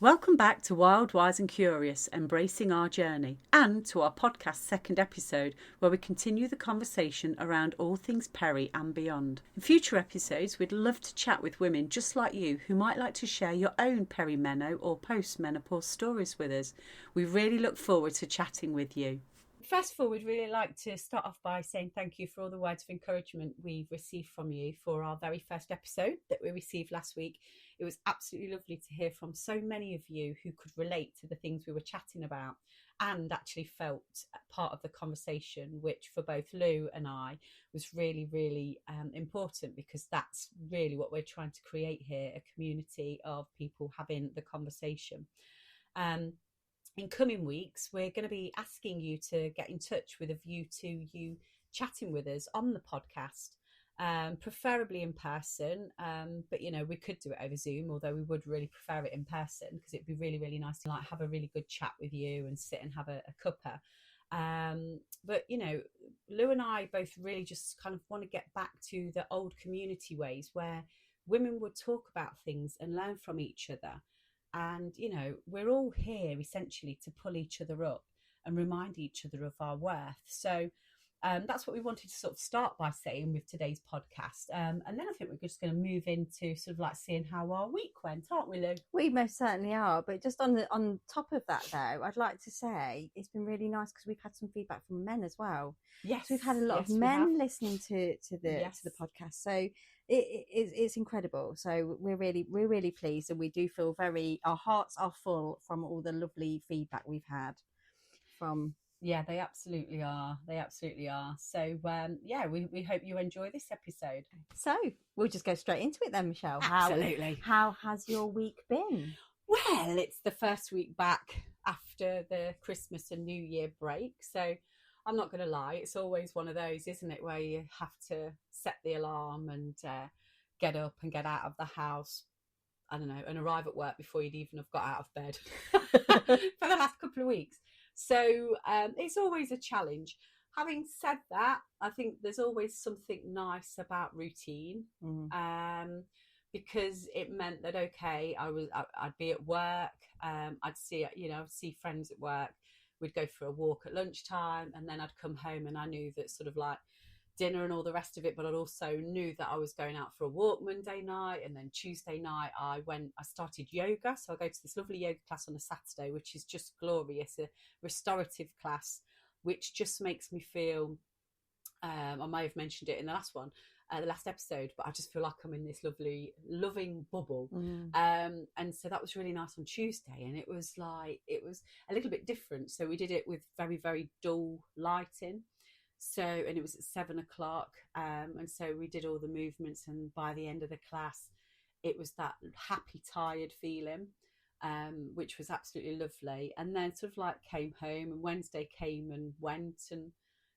Welcome back to Wild, Wise and Curious, Embracing Our Journey, and to our podcast's second episode, where we continue the conversation around all things peri and beyond. In future episodes, we'd love to chat with women just like you who might like to share your own perimeno or post-menopause stories with us. We really look forward to chatting with you. First of all, we'd really like to start off by saying thank you for all the words of encouragement we've received from you for our very first episode that we received last week. It was absolutely lovely to hear from so many of you who could relate to the things we were chatting about and actually felt part of the conversation, which for both Lou and I was really, really important, because that's really what we're trying to create here, a community of people having the conversation. In coming weeks, we're going to be asking you to get in touch with a view to you chatting with us on the podcast, preferably in person. But, you know, we could do it over Zoom, although we would really prefer it in person because it'd be really, really nice to have a really good chat with you and sit and have a cuppa. But, you know, Lou and I both really just kind of want to get back to the old community ways where women would talk about things and learn from each other. And, you know, we're all here essentially to pull each other up and remind each other of our worth. So that's what we wanted to sort of start by saying with today's podcast. And then I think we're just going to move into sort of seeing how our week went, aren't we, Lou? We most certainly are. But just on top of that, though, I'd like to say it's been really nice because we've had some feedback from men as well. Yes, so we've had a lot of men listening to the podcast. So it's incredible. So we're really pleased, and we do feel our hearts are full from all the lovely feedback we've had from. Yeah, they absolutely are. So, we hope you enjoy this episode. So we'll just go straight into it then, Michelle. Absolutely. How has your week been? Well, it's the first week back after the Christmas and New Year break. So I'm not going to lie, it's always one of those, isn't it, where you have to set the alarm and get up and get out of the house, I don't know, and arrive at work before you'd even have got out of bed for the last couple of weeks. So it's always a challenge. Having said that, I think there's always something nice about routine, because it meant that, okay, I'd be at work, I'd see friends at work, we'd go for a walk at lunchtime, and then I'd come home and I knew that sort of dinner and all the rest of it, but I also knew that I was going out for a walk Monday night, and then Tuesday night I started yoga. So I go to this lovely yoga class on a Saturday, which is just glorious, a restorative class, which just makes me feel, I may have mentioned it in the last episode, but I just feel like I'm in this lovely, loving bubble. And so that was really nice on Tuesday, and it was a little bit different. So we did it with very, very dull lighting. So, and it was at 7 o'clock. And so we did all the movements, and by the end of the class, it was that happy, tired feeling, which was absolutely lovely. And then sort of came home, and Wednesday came and went, and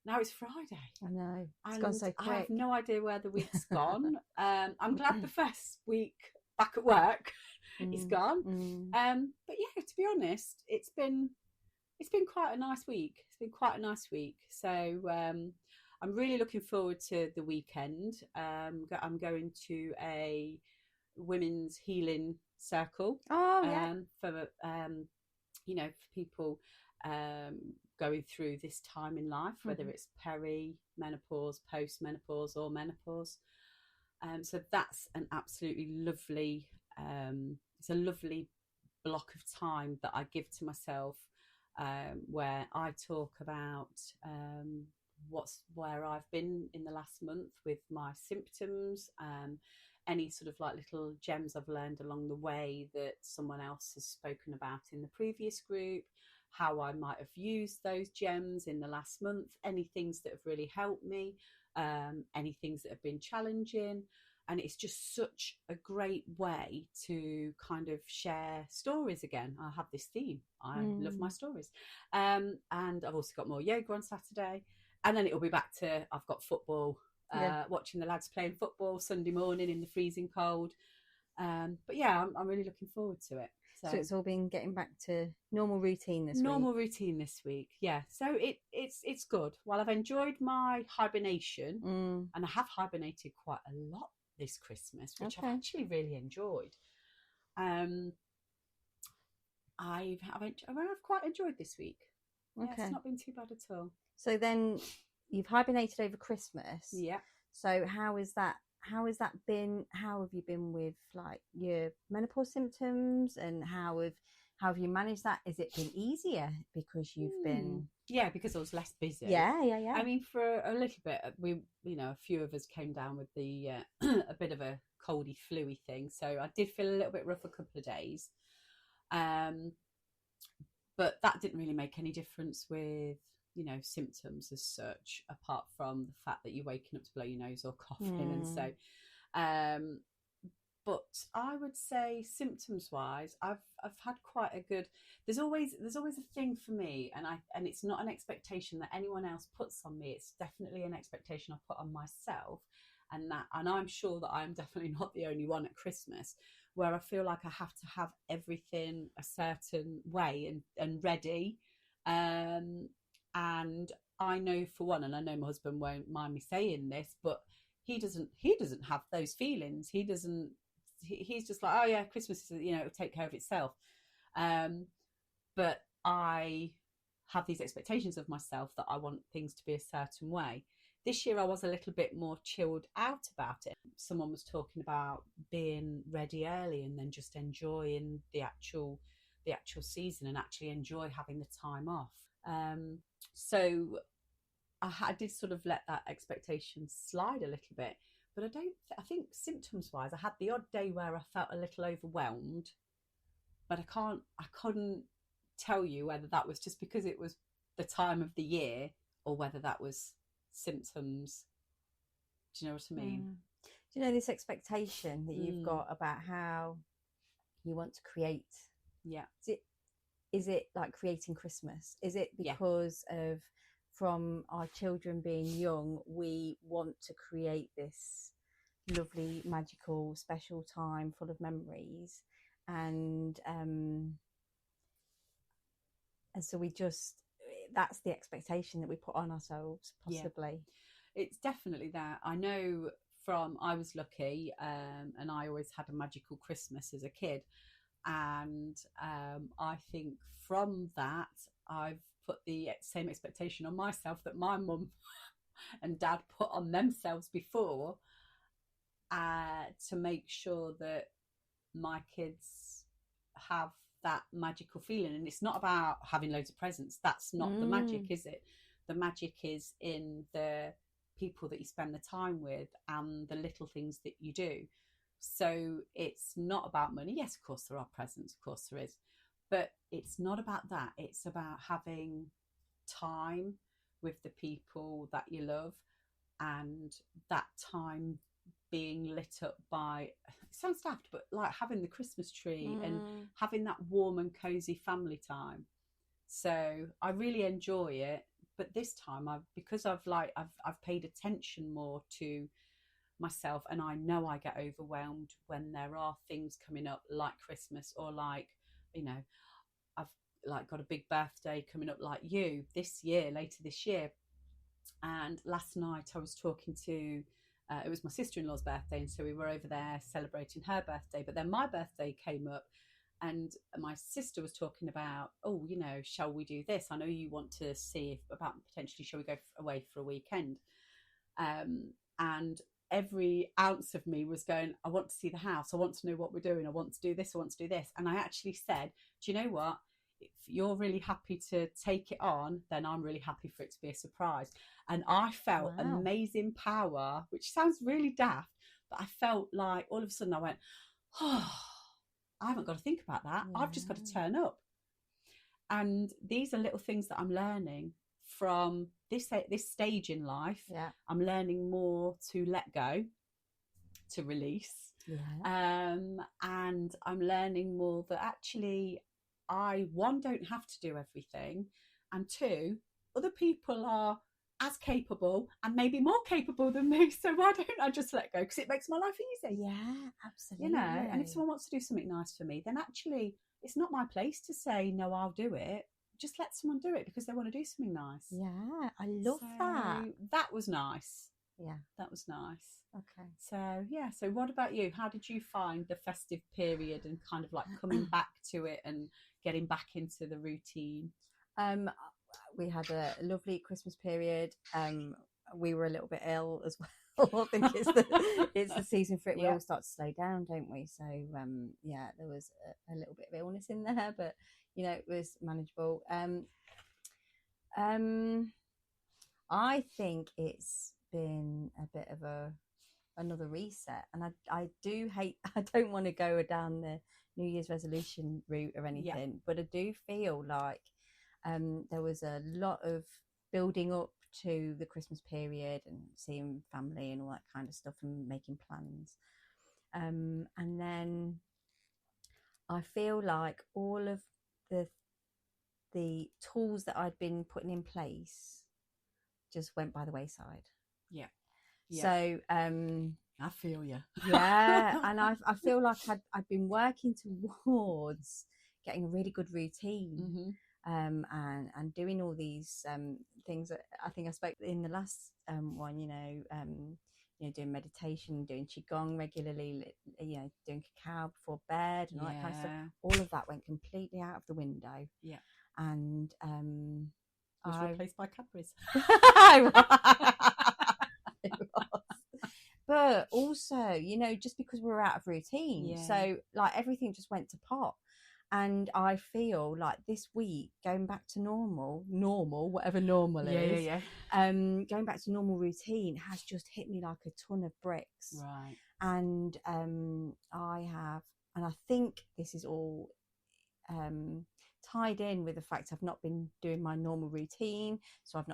now it's Friday. I know. It's gone so quick. I have no idea where the week's gone. I'm glad the first week back at work is gone. But yeah, to be honest, it's been quite a nice week. So I'm really looking forward to the weekend. I'm going to a women's healing circle. For people going through this time in life, whether it's peri-menopause, post-menopause, or menopause. So that's an absolutely lovely. It's a lovely block of time that I give to myself, where I talk about where I've been in the last month with my symptoms, any sort of little gems I've learned along the way that someone else has spoken about in the previous group, how I might have used those gems in the last month, any things that have really helped me, any things that have been challenging. And it's just such a great way to kind of share stories again. I have this theme. I love my stories. And I've also got more yoga on Saturday. And then it'll be back to, I've got football, watching the lads playing football Sunday morning in the freezing cold. But yeah, I'm really looking forward to it. So it's all been getting back to normal routine this week. Yeah. So it's good. While I've enjoyed my hibernation, and I have hibernated quite a lot this Christmas, which I've actually really enjoyed. I've quite enjoyed this week. Yeah, Okay. it's not been too bad at all. So then you've hibernated over Christmas. Yeah. So how is that? How has that been? How have you been with like your menopause symptoms, and how have you managed that? Has it been easier because you've been? Yeah, because I was less busy. Yeah. I mean, for a little bit, a few of us came down with the a bit of a coldy, fluey thing, so I did feel a little bit rough a couple of days. But that didn't really make any difference with, symptoms as such, apart from the fact that you're waking up to blow your nose or coughing. And so, but I would say symptoms wise, I've had quite a good, there's always a thing for me, and it's not an expectation that anyone else puts on me. It's definitely an expectation I put on myself. And I'm sure that I'm definitely not the only one at Christmas, where I feel like I have to have everything a certain way and ready. And I know for one, and I know my husband won't mind me saying this, but he doesn't have those feelings. He's just like, oh yeah, Christmas is, it'll take care of itself. But I have these expectations of myself that I want things to be a certain way. This year I was a little bit more chilled out about it. Someone was talking about being ready early and then just enjoying the actual season and actually enjoy having the time off. So I did sort of let that expectation slide a little bit. But I think symptoms-wise, I had the odd day where I felt a little overwhelmed, but I couldn't tell you whether that was just because it was the time of the year or whether that was symptoms. Do you know what I mean? Do you know this expectation that you've got about how you want to create? Yeah. Is it like creating Christmas? Is it because of from our children being young, we want to create this lovely, magical, special time full of memories, and so that's the expectation that we put on ourselves, possibly. Yeah. It's definitely that. I know I was lucky, and I always had a magical Christmas as a kid, and I think from that I've put the same expectation on myself that my mum and dad put on themselves before, to make sure that my kids have that magical feeling. And it's not about having loads of presents. That's not the magic, is it? The magic is in the people that you spend the time with and the little things that you do. So it's not about money. Yes, of course there are presents, of course there is, but it's not about that. It's about having time with the people that you love, and that time being lit up by, it sounds daft, but like having the Christmas tree and having that warm and cozy family time. So I really enjoy it. But this time because I've paid attention more to myself, and I know I get overwhelmed when there are things coming up like Christmas, or like, I've like got a big birthday coming up like you later this year. And last night I was talking to it was my sister-in-law's birthday, and so we were over there celebrating her birthday, but then my birthday came up, and my sister was talking about, shall we do this? I know you want to see about potentially, shall we go away for a weekend? And every ounce of me was going, I want to see the house. I want to know what we're doing. I want to do this. I want to do this. And I actually said, do you know what? If you're really happy to take it on, then I'm really happy for it to be a surprise. And I felt amazing power, which sounds really daft, but I felt like all of a sudden I went, I haven't got to think about that. I've just got to turn up. And these are little things that I'm learning from this stage in life. Yeah. I'm learning more to let go, to release. Yeah. And I'm learning more that actually I, one, don't have to do everything, and two, other people are as capable and maybe more capable than me, so why don't I just let go, because it makes my life easy. Yeah, absolutely. And if someone wants to do something nice for me, then actually it's not my place to say no, I'll do it. Just let someone do it because they want to do something nice. Yeah, I love that. That was nice. Yeah, that was nice. Okay. So what about you? How did you find the festive period and kind of like coming back to it and getting back into the routine? We had a lovely Christmas period. We were a little bit ill as well. I think it's the season for it. We all start to slow down, don't we? So yeah, there was a little bit of illness in there, but you know, it was manageable. I think it's been a bit of another reset, and I do hate. I don't want to go down the New Year's resolution route or anything, but I do feel like there was a lot of building up to the Christmas period and seeing family and all that kind of stuff and making plans. And then I feel like all of the tools that I'd been putting in place just went by the wayside. Yeah. So I feel you. Yeah, and I feel like I'd been working towards getting a really good routine, and doing all these things that I think I spoke in the last one. Doing meditation, doing qigong regularly, doing cacao before bed and all that kind of stuff. All of that went completely out of the window. Yeah, and was replaced by Cadbury's. It was. But also, just because we were out of routine, so like everything just went to pot. And I feel like this week going back to normal, whatever normal is, going back to normal routine has just hit me like a ton of bricks. Right. And I think this is all tied in with the fact I've not been doing my normal routine. So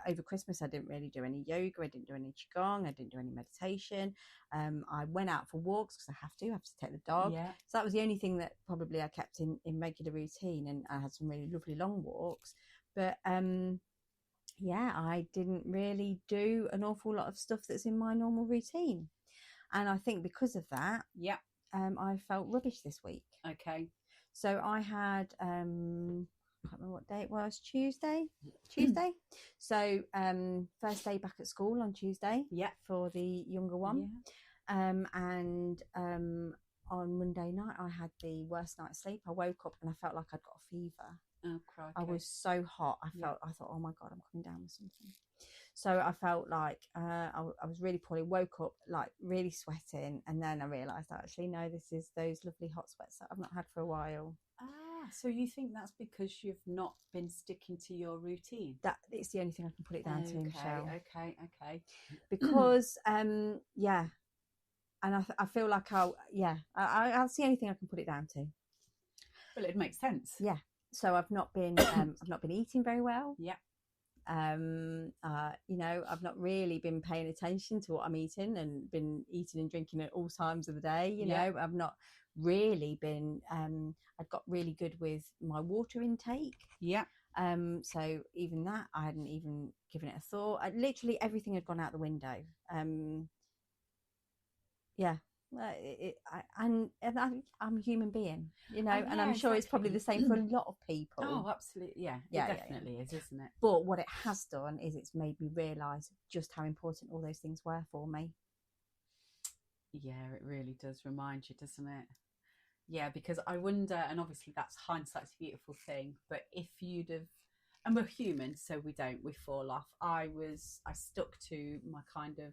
over Christmas I didn't really do any yoga, I didn't do any qigong, I didn't do any meditation. I went out for walks because I have to take the dog. So that was the only thing that probably I kept in regular routine, and I had some really lovely long walks. But I didn't really do an awful lot of stuff that's in my normal routine, and I think because of that, I felt rubbish this week. Okay. So I had, I can't remember what day it was, Tuesday. So first day back at school on Tuesday for the younger one. And on Monday night I had the worst night's sleep. I woke up and I felt like I'd got a fever. Oh, crikey. I was so hot. I thought, oh my God, I'm coming down with something. So I felt like I was really poorly, woke up like really sweating, and then I realised actually no, this is those lovely hot sweats that I've not had for a while. So you think that's because you've not been sticking to your routine? That it's the only thing I can put it down to, Michelle. Okay. Because and I feel like that's the only thing I can put it down to. Well, it makes sense. Yeah. So I've not been eating very well. Yeah. I've not really been paying attention to what I'm eating, and been eating and drinking at all times of the day. I've not really been I'd got really good with my water intake. So even that I hadn't even given it a thought. Literally everything had gone out the window. I'm a human being, and I'm sure it's probably the same for a lot of people. Oh, absolutely. It definitely is, isn't it? But what it has done is it's made me realise just how important all those things were for me. Yeah, it really does remind you, doesn't it? Yeah, because I wonder, and obviously that's hindsight's a beautiful thing, but if you'd have, and we're human, so we fall off. I stuck to my kind of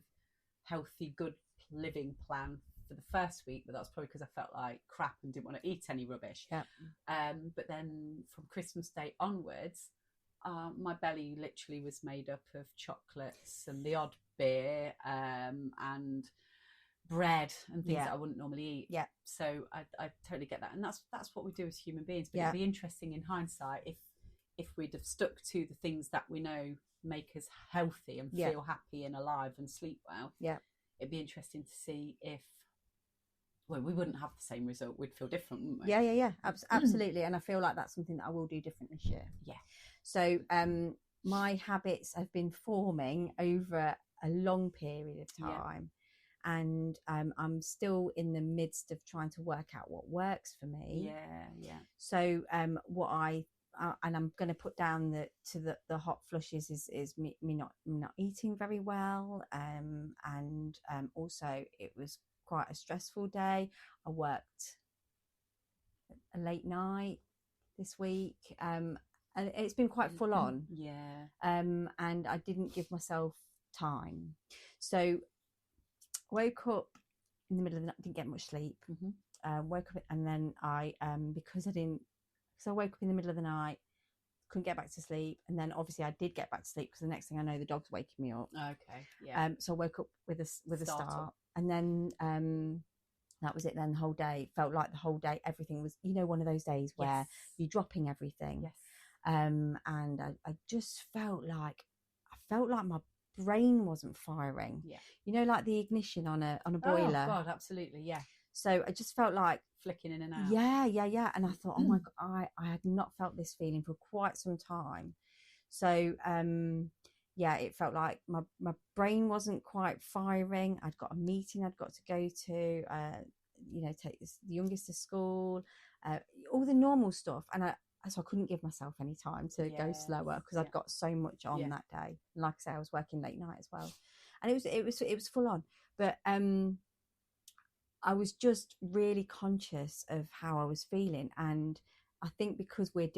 healthy, good living plan for the first week, but that's probably because I felt like crap and didn't want to eat any rubbish. But then from Christmas Day onwards, my belly literally was made up of chocolates and the odd beer, and bread and things that I wouldn't normally eat. So I totally get that, and that's what we do as human beings. But it'd be interesting in hindsight if we'd have stuck to the things that we know make us healthy and feel happy and alive and sleep well. It'd be interesting to see if, well, we wouldn't have the same result. We'd feel different, wouldn't we? Yeah. Absolutely. And I feel like that's something that I will do different this year. So my habits have been forming over a long period of time. And I'm still in the midst of trying to work out what works for me. So what and I'm going to put down the hot flushes is me not eating very well, and also it was quite a stressful day. I worked a late night, this week, and it's been quite full on. Yeah. And I didn't give myself time, so woke up in the middle of the night, didn't get much sleep. Woke up, and then I because I woke up in the middle of the night, couldn't get back to sleep, and then obviously I did get back to sleep because the next thing I know, the dog's waking me up. Okay, yeah. So I woke up with a start, and then that was it. Then the whole day felt like everything was, one of those days where you're dropping everything. Yes. And I just felt like my brain wasn't firing. Yeah. Like the ignition on a boiler. Oh God, absolutely, yeah. So I just felt like flicking in and out. Yeah. And I thought, oh my God, I had not felt this feeling for quite some time. So it felt like my brain wasn't quite firing. I'd got a meeting I'd got to go to, take the youngest to school, all the normal stuff. And so I couldn't give myself any time to go slower because I'd got so much on that day. And like I say, I was working late night as well, and it was full on. But I was just really conscious of how I was feeling, and I think because we're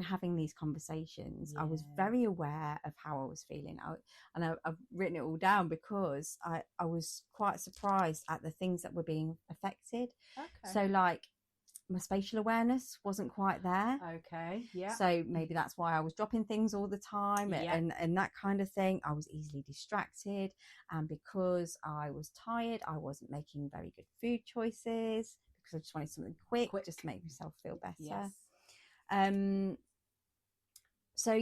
having these conversations, I was very aware of how I was feeling. I've written it all down because I was quite surprised at the things that were being affected. Okay. So like my spatial awareness wasn't quite there. Okay, yeah. So maybe that's why I was dropping things all the time and that kind of thing. I was easily distracted, and because I was tired, I wasn't making very good food choices because I just wanted something quick just to make myself feel better. Yes. So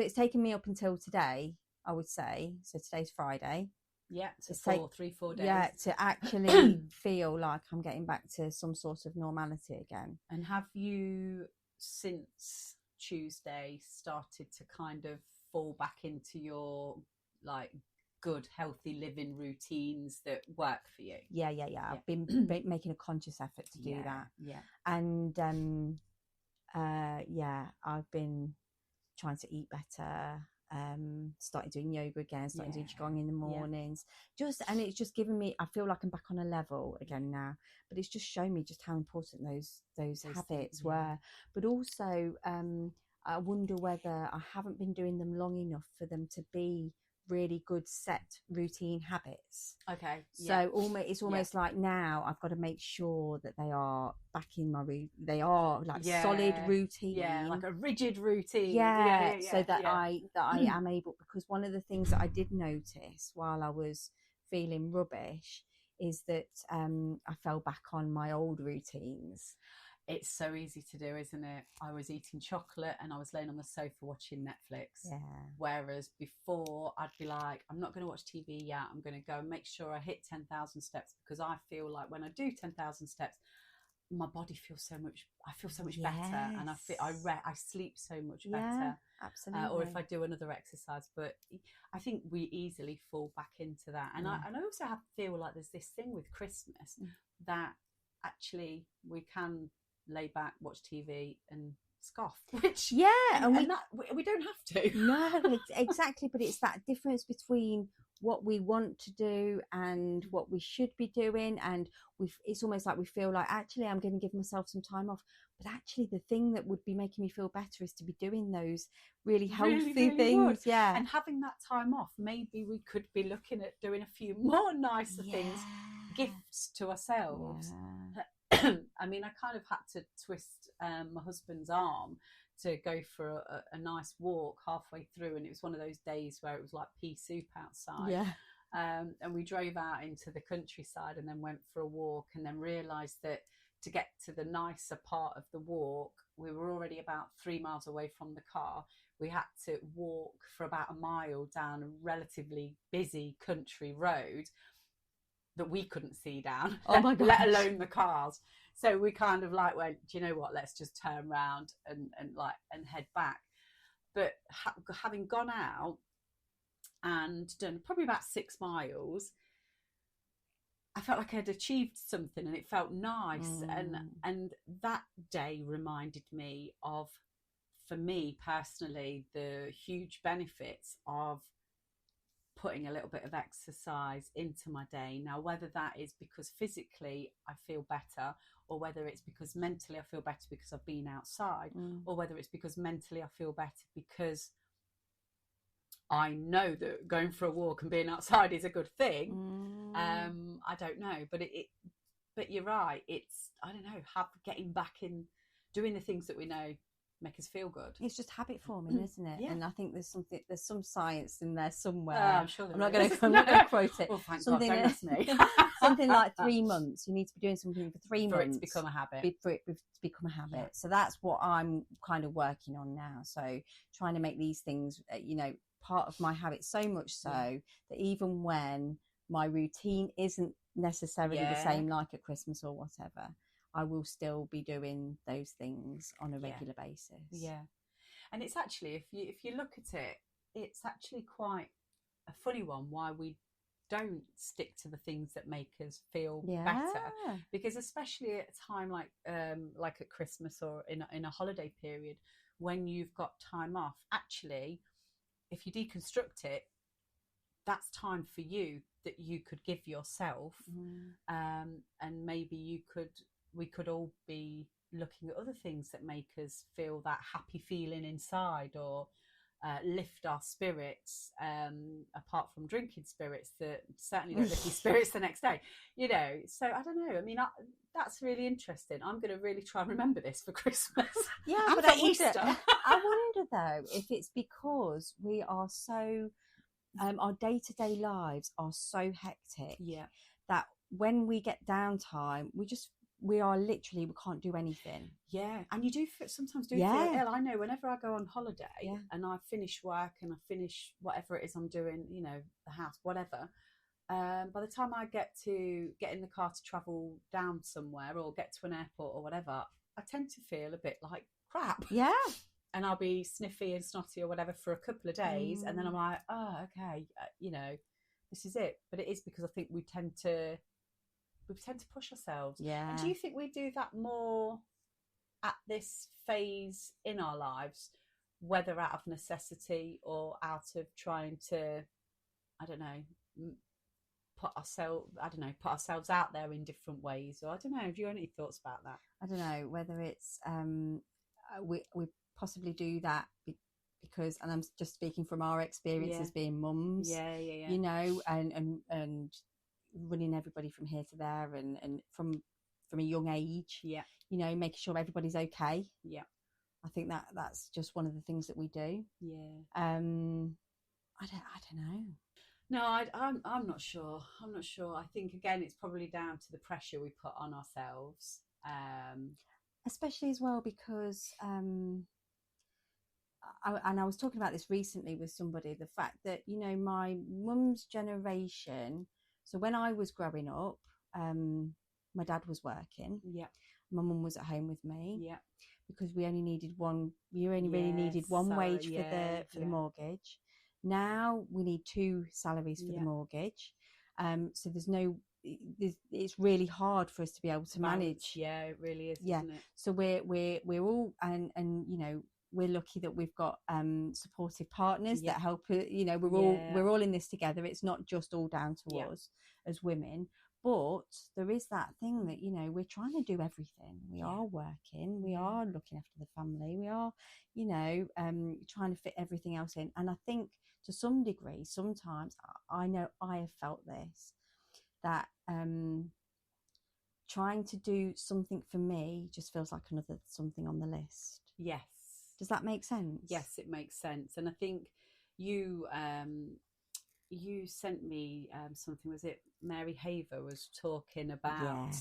it's taken me up until today, I would say. So today's Friday. Yeah, so 3-4 days. Yeah, to actually feel like I'm getting back to some sort of normality again. And have you, since Tuesday, started to kind of fall back into your like good, healthy living routines that work for you? Yeah. I've been making a conscious effort to do that. Yeah. And I've been trying to eat better. Started doing yoga again, started doing qigong in the mornings, and it's just given me, I feel like I'm back on a level again now, but it's just shown me just how important those habits were. But also I wonder whether I haven't been doing them long enough for them to be really good set routine habits. Okay. So it's almost like now I've got to make sure that they are back in my they are like solid routine. Yeah, like a rigid routine. So that I am able, because one of the things that I did notice while I was feeling rubbish is that I fell back on my old routines. It's so easy to do, isn't it? I was eating chocolate and I was laying on the sofa watching Netflix. Yeah. Whereas before I'd be like, I'm not going to watch TV yet. I'm going to go and make sure I hit 10,000 steps, because I feel like when I do 10,000 steps, my body feels so much better, and I sleep so much better. Yeah, absolutely. Or if I do another exercise, but I think we easily fall back into that. And I also feel like there's this thing with Christmas that actually we can lay back, watch TV and scoff, which and we don't have to. No, exactly. But it's that difference between what we want to do and what we should be doing, and it's almost like we feel like, actually I'm going to give myself some time off, but actually the thing that would be making me feel better is to be doing those really healthy things. Would. Yeah, and having that time off, maybe we could be looking at doing a few more nicer things, gifts to ourselves. I mean, I kind of had to twist my husband's arm to go for a nice walk halfway through, and it was one of those days where it was like pea soup outside. Yeah. And we drove out into the countryside and then went for a walk, and then realised that to get to the nicer part of the walk, we were already about 3 miles away from the car. We had to walk for about a mile down a relatively busy country road that we couldn't see down, let alone the cars. So we kind of like went, do you know what, let's just turn around and head back. But having gone out and done probably about 6 miles, I felt like I had achieved something, and it felt nice. And that day reminded me of, for me personally, the huge benefits of putting a little bit of exercise into my day. Now, whether that is because physically I feel better, or whether it's because mentally I feel better because I've been outside, or whether it's because mentally I feel better because I know that going for a walk and being outside is a good thing. I don't know, but you're right. It's, I don't know, getting back in, doing the things that we know make us feel good. It's just habit forming, isn't it? Yeah. And I think there's some science in there somewhere. I'm sure I'm not going to quote it. Oh, thank something, God, don't ask me. Something like 3 months. You need to be doing something for 3 months for it to become a habit. For it to become a habit. Yeah. So that's what I'm kind of working on now. So trying to make these things, part of my habit, so much so that even when my routine isn't necessarily the same, like at Christmas or whatever, I will still be doing those things on a regular basis. Yeah. And it's actually, if you look at it, it's actually quite a funny one why we don't stick to the things that make us feel better. Because especially at a time like at Christmas or in a holiday period, when you've got time off, actually, if you deconstruct it, that's time for you that you could give yourself. And maybe we could all be looking at other things that make us feel that happy feeling inside, or lift our spirits, apart from drinking spirits that certainly don't lift your spirits the next day, so I don't know. I mean, that's really interesting. I'm going to really try and remember this for Christmas. And but for Easter. I wonder though if it's because we are so our day-to-day lives are so hectic that when we get downtime, we can't do anything. And you do sometimes feel ill. I know whenever I go on holiday and I finish work and I finish whatever it is I'm doing, the house, whatever, by the time I get in the car to travel down somewhere or get to an airport or whatever, I tend to feel a bit like crap. And I'll be sniffy and snotty or whatever for a couple of days, and then I'm like, oh, okay, this is it. But it is because I think we tend to push ourselves. And do you think we do that more at this phase in our lives, whether out of necessity or out of trying to, I don't know, put ourselves out there in different ways? Or I don't know, have you any thoughts about that? I don't know whether it's we possibly do that because, and I'm just speaking from our experience as being mums, and running everybody from here to there, and from a young age, making sure everybody's okay. I think that's just one of the things that we do. I don't know. No, I'm not sure. I think again it's probably down to the pressure we put on ourselves, especially as well because I was talking about this recently with somebody, the fact that my mum's generation. So when I was growing up, my dad was working. My mum was at home with me. Because we only needed one. You only really needed one wage for the mortgage. Now we need 2 salaries for the mortgage. So it's really hard for us to be able to manage. It really is. Isn't it? So we're all and we're lucky that we've got supportive partners that help. We're all in this together. It's not just all down to us as women. But there is that thing that, we're trying to do everything. We are working. We are looking after the family. We are, trying to fit everything else in. And I think to some degree, sometimes I know I have felt this, that trying to do something for me just feels like another something on the list. Yes. Does that make sense? Yes, it makes sense. And I think you sent me something, was it Mary Haver was talking about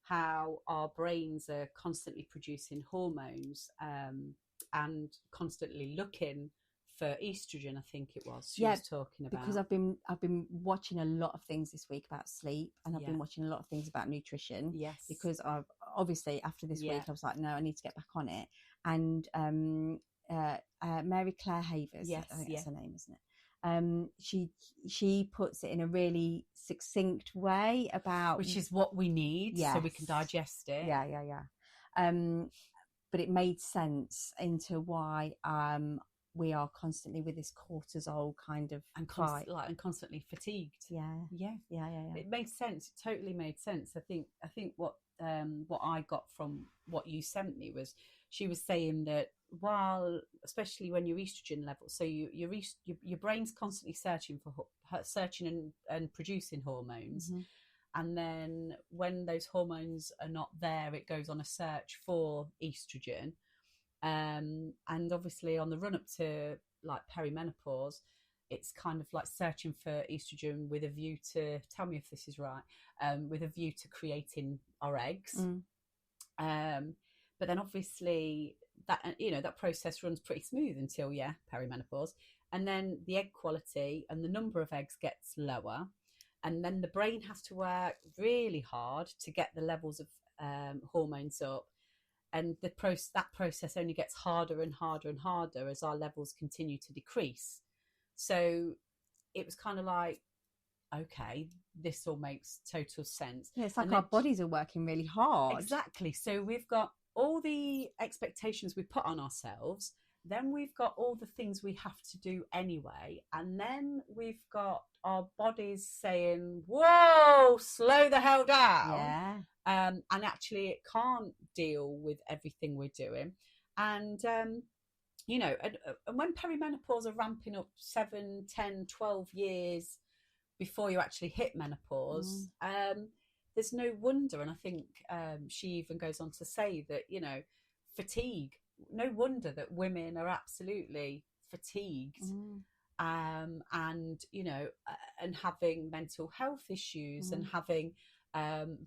how our brains are constantly producing hormones and constantly looking for estrogen, I think it was she was talking about. Because I've been watching a lot of things this week about sleep, and I've been watching a lot of things about nutrition. Yes. Because I've obviously after this week I was like, no, I need to get back on it. And Mary Claire Havers, I think that's her name, isn't it? She puts it in a really succinct way about, which is what we need, so we can digest it. But it made sense into why we are constantly with this cortisol kind of fight. And constantly fatigued. Yeah. It made sense. It totally made sense. I think what I got from what you sent me was, she was saying that while, especially when your estrogen levels, so your brain's constantly searching and producing hormones. Mm-hmm. And then when those hormones are not there, it goes on a search for estrogen. And obviously on the run up to like perimenopause, it's kind of like searching for estrogen with a view to, tell me if this is right, with a view to creating our eggs. But then obviously that, that process runs pretty smooth until perimenopause, and then the egg quality and the number of eggs gets lower, and then the brain has to work really hard to get the levels of hormones up, and that process only gets harder and harder and harder as our levels continue to decrease. So it was kind of like, okay, this all makes total sense. Yeah, it's like our bodies are working really hard. Exactly. So we've got all the expectations we put on ourselves, then we've got all the things we have to do anyway, and then we've got our bodies saying, whoa, slow the hell down. Yeah. And actually it can't deal with everything we're doing. And and when perimenopause are ramping up 7, 10, 12 years before you actually hit menopause, there's no wonder. And I think she even goes on to say that, fatigue, no wonder that women are absolutely fatigued, and and having mental health issues, and having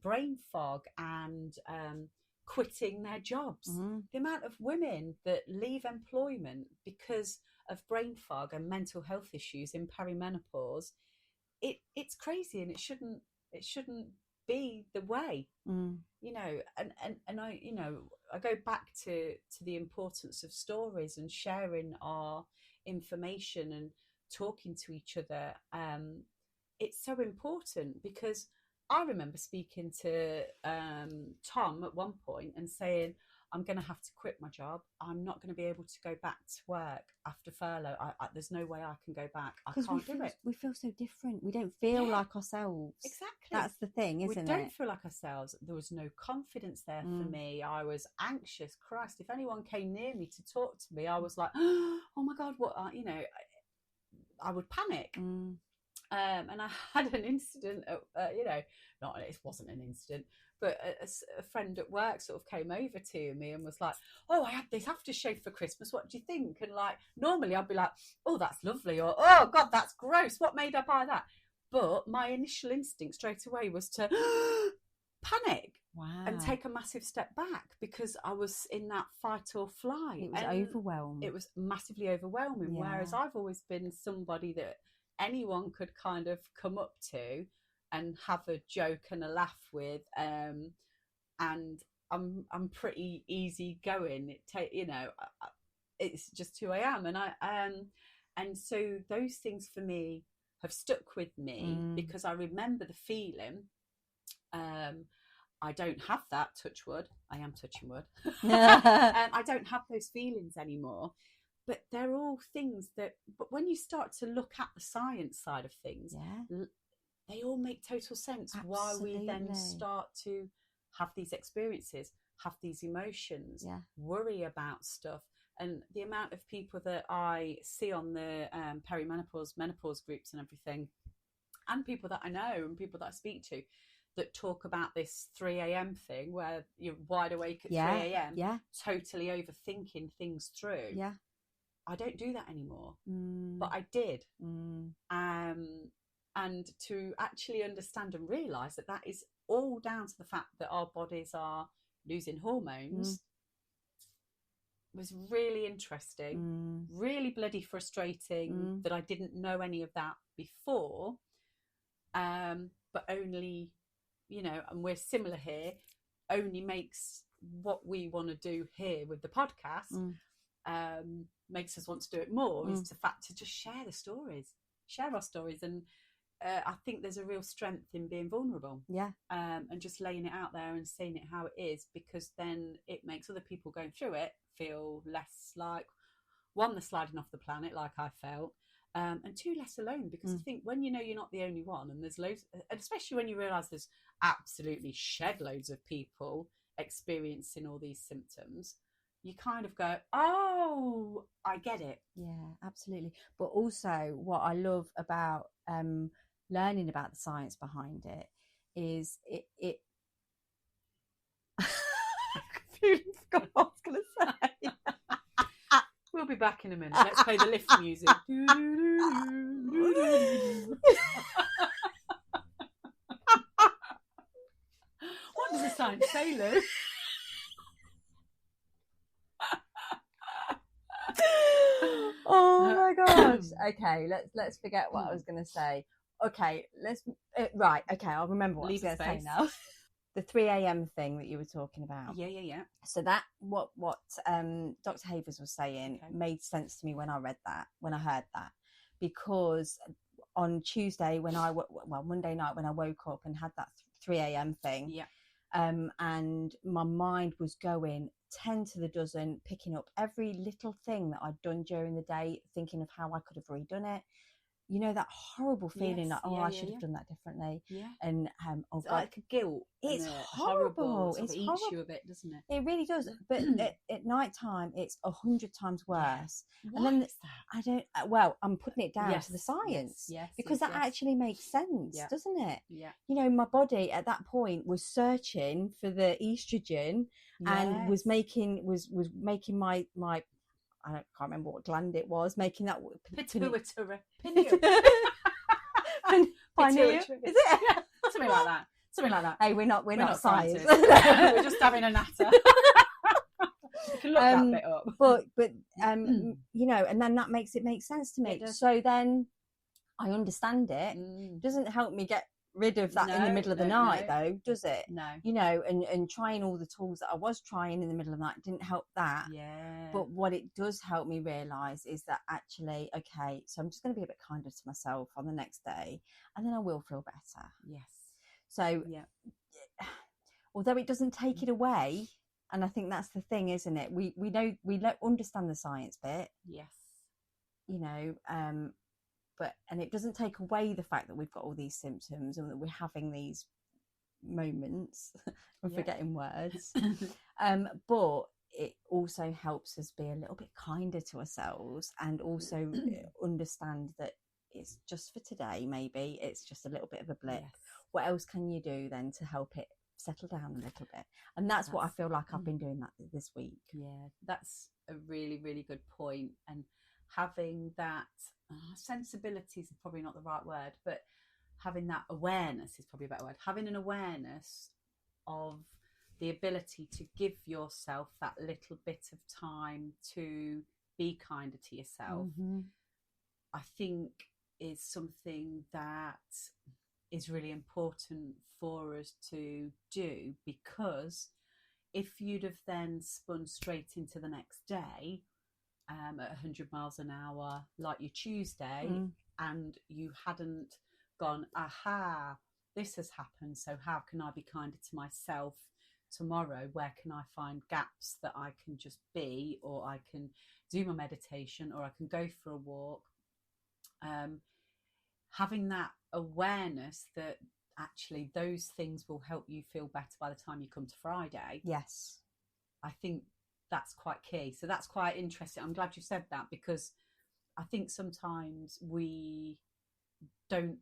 brain fog, and quitting their jobs. The amount of women that leave employment because of brain fog and mental health issues in perimenopause, it's crazy, and it shouldn't be the way. And I go back to the importance of stories and sharing our information and talking to each other. It's so important, because I remember speaking to Tom at one point and saying, I'm going to have to quit my job. I'm not going to be able to go back to work after furlough. There's no way I can go back. I can't do it. We feel so different. We don't feel like ourselves. Exactly. That's the thing, isn't it? We don't feel like ourselves. There was no confidence there for me. I was anxious. Christ, if anyone came near me to talk to me, I was like, oh my God, what? I would panic. And I had an incident, it wasn't an incident, but a friend at work sort of came over to me and was like, oh, I had this aftershave for Christmas, what do you think? And like, normally I'd be like, oh, that's lovely, or oh God, that's gross, what made I buy that? But my initial instinct straight away was to panic. Wow. And take a massive step back, because I was in that fight or flight. It was overwhelming. It was massively overwhelming. Whereas I've always been somebody that anyone could kind of come up to and have a joke and a laugh with, and I'm pretty easy going. It's just who I am, and so those things for me have stuck with me, because I remember the feeling. I don't have that, touch wood. I am touching wood. I don't have those feelings anymore. But they're all things but when you start to look at the science side of things, they all make total sense. Absolutely. Why we then start to have these experiences, have these emotions, worry about stuff. And the amount of people that I see on the menopause groups and everything, and people that I know and people that I speak to, that talk about this 3 a.m. thing where you're wide awake at 3 a.m, totally overthinking things through. I don't do that anymore, but I did. And to actually understand and realise that is all down to the fact that our bodies are losing hormones was really interesting, really bloody frustrating that I didn't know any of that before. But only, and we're similar here, only makes what we want to do here with the podcast, makes us want to do it more, is the fact to just share our stories. And I think there's a real strength in being vulnerable, and just laying it out there and seeing it how it is, because then it makes other people going through it feel less like, one, the sliding off the planet like I felt, and two, less alone, because I think when you know you're not the only one, and there's loads, and especially when you realise there's absolutely shed loads of people experiencing all these symptoms, you kind of go, oh, I get it. Yeah, absolutely. But also what I love about learning about the science behind it is it I completely forgot what I was going to say. We'll be back in a minute. Let's play the lift music. What does the science say, Lou? Oh my gosh. Okay, let's forget what I was going to say. Okay, let's right. Okay, I'll remember what I was going to say now. The 3 a.m. thing that you were talking about. Yeah. So that what Dr. Havers was saying made sense to me when I read that, when I heard that, because on Tuesday Monday night when I woke up and had that 3 a.m. thing, and my mind was going 10 to the dozen, picking up every little thing that I'd done during the day, thinking of how I could have redone it. You know, that horrible feeling like, I should have done that differently. Yeah. And oh God, like a guilt. It's horrible. It eats you a bit, doesn't it? It really does. But at night time, it's 100 times worse. Why and then is that? I don't. Well, I'm putting it down to the science, because that actually makes sense, doesn't it? Yeah. You know, my body at that point was searching for the estrogen and was making my I can't remember what gland it was, making that pituitary. Pineal. Is it? Yeah, something like that. Something like that. Hey, we're not scientists. We're just having a natter. You can look that bit up. But you know, and then that makes it make sense to me. So then I understand it. Doesn't help me get rid of that in the middle of the night, though, does it? No. You know, and trying all the tools that I was trying in the middle of the night didn't help that. Yeah. But what it does help me realise is that actually, okay, so I'm just going to be a bit kinder to myself on the next day, and then I will feel better. Yes. So, although it doesn't take it away, and I think that's the thing, isn't it? We understand the science bit. Yes. You know, and it doesn't take away the fact that we've got all these symptoms and that we're having these moments. We're forgetting words. But it also helps us be a little bit kinder to ourselves, and also understand that it's just for today. Maybe it's just a little bit of a blip. Yes. What else can you do then to help it settle down a little bit? And that's what I feel like I've been doing that this week. Yeah, that's a really, really good point. And having that sensibility is probably not the right word, but having that awareness is probably a better word. Having an awareness of the ability to give yourself that little bit of time to be kinder to yourself, I think is something that is really important for us to do, because if you'd have then spun straight into the next day at 100 miles an hour like your Tuesday, and you hadn't gone, aha, this has happened, so how can I be kinder to myself tomorrow? Where can I find gaps that I can just be, or I can do my meditation, or I can go for a walk? Having that awareness that actually those things will help you feel better by the time you come to Friday. Yes. I think that's quite key. So that's quite interesting. I'm glad you said that, because I think sometimes we don't,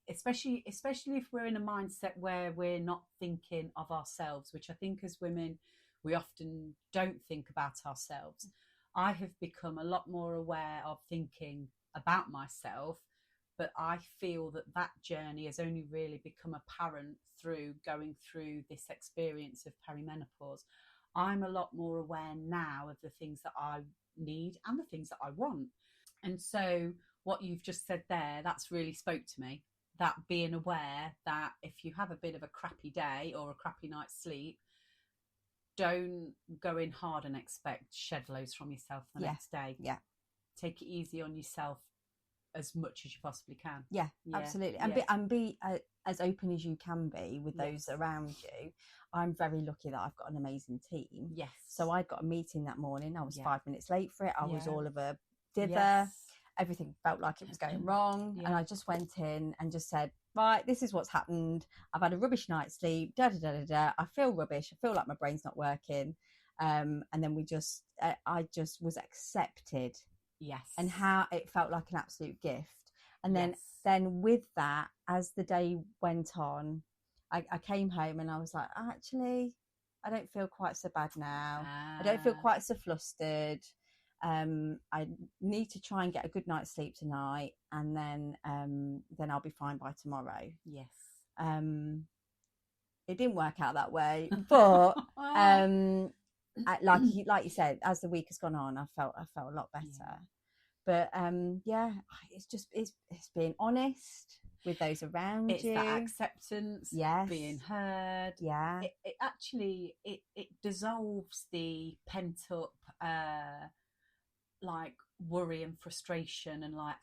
especially if we're in a mindset where we're not thinking of ourselves, which I think as women, we often don't think about ourselves. I have become a lot more aware of thinking about myself, but I feel that journey has only really become apparent through going through this experience of perimenopause. I'm a lot more aware now of the things that I need and the things that I want. And so what you've just said there, that's really spoke to me, that being aware that if you have a bit of a crappy day or a crappy night's sleep, don't go in hard and expect shed loads from yourself the next day. Yeah. Take it easy on yourself as much as you possibly can. Yeah, absolutely. And be as open as you can be with those around you. I'm very lucky that I've got an amazing team. Yes. So I got a meeting that morning. I was 5 minutes late for it. I was all of a dither. Yes. Everything felt like it was going wrong. Yeah. And I just went in and just said, right, this is what's happened. I've had a rubbish night's sleep. Da da da da da. I feel rubbish. I feel like my brain's not working. And then I just was accepted. Yes. And how it felt like an absolute gift. And then with that, as the day went on, I came home and I was like, actually, I don't feel quite so bad now. I don't feel quite so flustered. I need to try and get a good night's sleep tonight, and then I'll be fine by tomorrow. Yes. It didn't work out that way, but like you said, as the week has gone on, I felt a lot better. Yeah. But it's being honest with those around you. It's that acceptance, being heard. Yeah. It actually dissolves the pent up like worry and frustration and like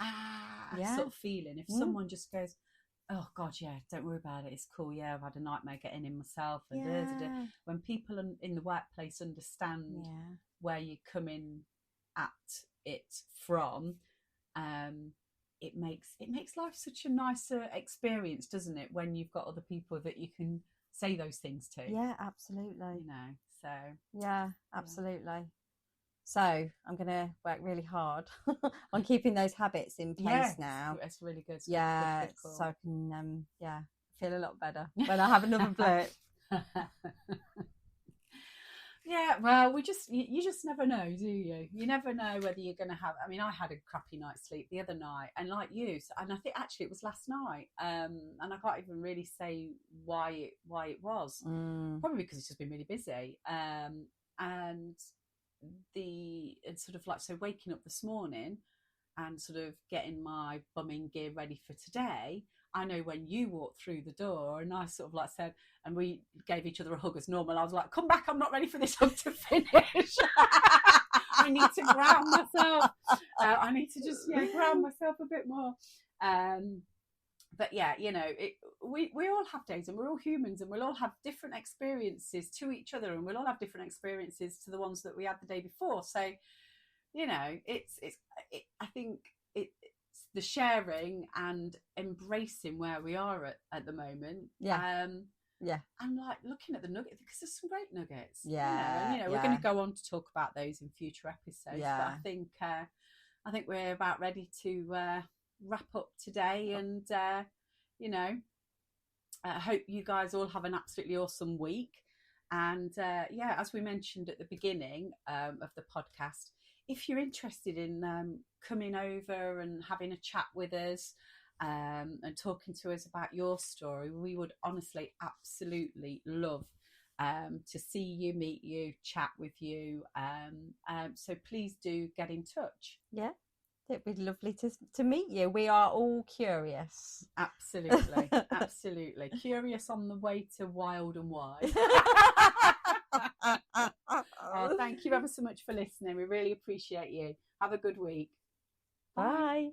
sort of feeling. If someone just goes, oh God, yeah, don't worry about it, it's cool, yeah, I've had a nightmare getting in myself, and when people in the workplace understand where you're coming at it from, it makes life such a nicer experience, doesn't it, when you've got other people that you can say those things to. Yeah, absolutely. You know, so yeah, absolutely. So I'm going to work really hard on keeping those habits in place now. It's really good. Yeah, good so I can feel a lot better when I have another blip. Yeah, well, you just never know, do you? You never know whether you're going to have. I mean, I had a crappy night's sleep the other night, and like you, and I think actually it was last night, and I can't even really say why it was. Probably because it's just been really busy, and sort of like, so waking up this morning and sort of getting my bumming gear ready for today. I know when you walked through the door and I sort of like said, and we gave each other a hug as normal, I was like, come back, I'm not ready for this hug to finish. I need to ground myself. I need to just ground myself a bit more. But yeah, you know, we all have days, and we're all humans, and we'll all have different experiences to each other, and we'll all have different experiences to the ones that we had the day before. So, you know, I think it's the sharing and embracing where we are at the moment. Yeah. And like looking at the nuggets, because there's some great nuggets. Yeah. You know, we're going to go on to talk about those in future episodes. Yeah. But I think we're about ready to wrap up today, and you know, I hope you guys all have an absolutely awesome week. And as we mentioned at the beginning of the podcast, if you're interested in coming over and having a chat with us and talking to us about your story, we would honestly absolutely love to see you, meet you, chat with you. So please do get in touch. Yeah, it'd be lovely to meet you. We are all curious. Absolutely, absolutely. Curious on the way to wild and wide. Thank you ever so much for listening. We really appreciate you. Have a good week. Bye.